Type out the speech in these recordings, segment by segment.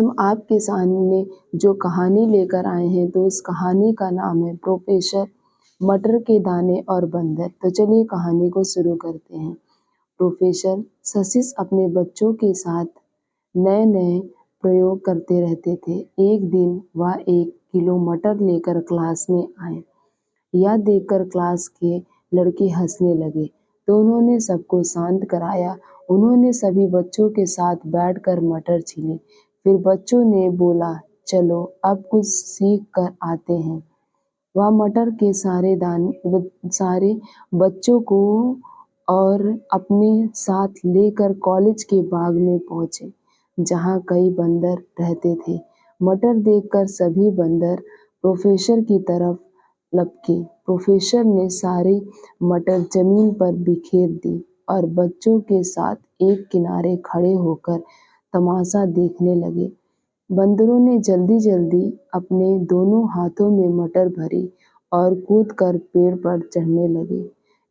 हम आपके सामने जो कहानी लेकर आए हैं तो उस कहानी का नाम है प्रोफेसर मटर के दाने और बंदर। तो चलिए कहानी को शुरू करते हैं। प्रोफेसर ससिस अपने बच्चों के साथ नए नए प्रयोग करते रहते थे। एक दिन वह 1 किलो मटर लेकर क्लास में आए। यह देखकर क्लास के लड़के हंसने लगे तो उन्होंने सबको शांत कराया। उन्होंने सभी बच्चों के साथ बैठकर मटर छीली। फिर बच्चों ने बोला, चलो अब कुछ सीख कर आते हैं। वह मटर के सारे बच्चों को और अपने साथ लेकर कॉलेज के बाग में पहुंचे, जहां कई बंदर रहते थे। मटर देखकर सभी बंदर प्रोफेसर की तरफ लपके। प्रोफेसर ने सारी मटर जमीन पर बिखेर दी और बच्चों के साथ एक किनारे खड़े होकर तमाशा देखने लगे। बंदरों ने जल्दी जल्दी अपने दोनों हाथों में मटर भरी और कूदकर पेड़ पर चढ़ने लगे।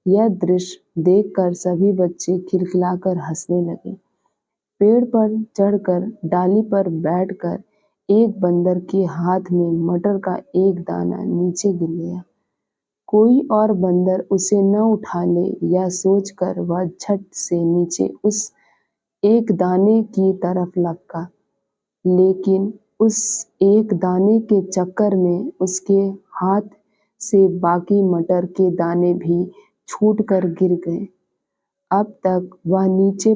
यह दृश्य देखकर सभी बच्चे खिलखिलाकर हंसने लगे। पेड़ पर चढ़कर डाली पर बैठकर एक बंदर के हाथ में मटर का एक दाना नीचे गिर गया। कोई और बंदर उसे न उठा ले यह सोचकर वह झट से नीचे उस एक दाने की तरफ लपका, लेकिन उस एक दाने के चक्कर में उसके हाथ से बाकी मटर के दाने भी छूटकर गिर गए। अब तक वह नीचे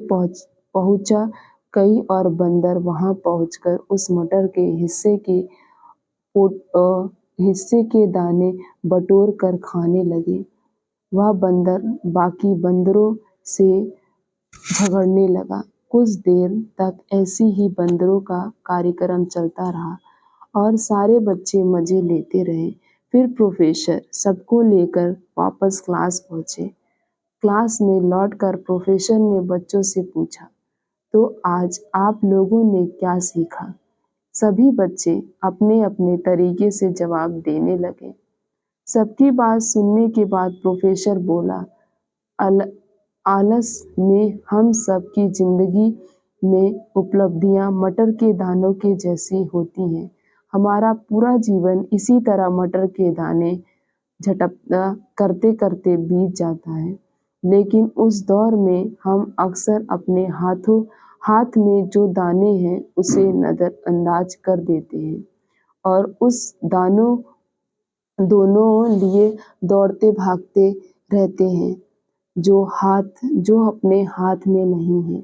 पहुंचा। कई और बंदर वहां पहुंचकर उस मटर के हिस्से के दाने बटोर कर खाने लगे। वह बंदर बाकी बंदरों से झगड़ने लगा। कुछ देर तक ऐसी ही बंदरों का कार्यक्रम चलता रहा और सारे बच्चे मजे लेते रहे। फिर प्रोफेसर सबको लेकर वापस क्लास पहुंचे। क्लास में लौटकर प्रोफेसर ने बच्चों से पूछा, तो आज आप लोगों ने क्या सीखा? सभी बच्चे अपने अपने तरीके से जवाब देने लगे। सबकी बात सुनने के बाद प्रोफेसर बोला, आलस में हम सब की जिंदगी में उपलब्धियां मटर के दानों के जैसी होती हैं। हमारा पूरा जीवन इसी तरह मटर के दाने झटपटा करते करते बीत जाता है, लेकिन उस दौर में हम अक्सर अपने हाथ में जो दाने हैं उसे नजरअंदाज कर देते हैं और उस दोनों लिए दौड़ते भागते रहते हैं जो अपने हाथ में नहीं है।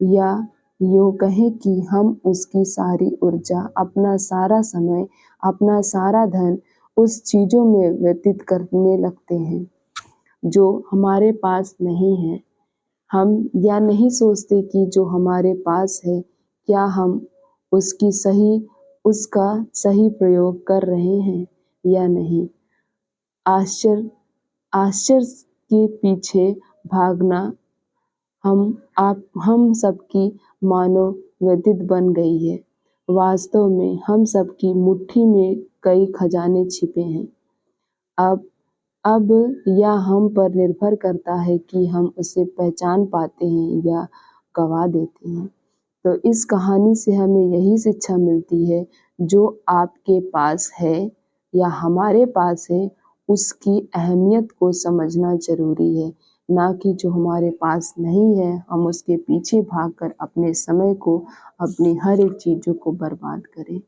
या यूं कहें कि हम उसकी सारी ऊर्जा, अपना सारा समय, अपना सारा धन उस चीजों में व्यतीत करने लगते हैं जो हमारे पास नहीं है। हम यह नहीं सोचते कि जो हमारे पास है क्या हम उसका सही प्रयोग कर रहे हैं या नहीं। आश्चर्य के पीछे भागना हम सबकी मानव व्यतीत बन गई है। वास्तव में हम सबकी मुट्ठी में कई खजाने छिपे हैं। अब यह हम पर निर्भर करता है कि हम उसे पहचान पाते हैं या गवा देते हैं। तो इस कहानी से हमें यही शिक्षा मिलती है, जो आपके पास है या हमारे पास है उसकी अहमियत को समझना जरूरी है, ना कि जो हमारे पास नहीं है हम उसके पीछे भागकर अपने समय को, अपनी हर एक चीजों को बर्बाद करें।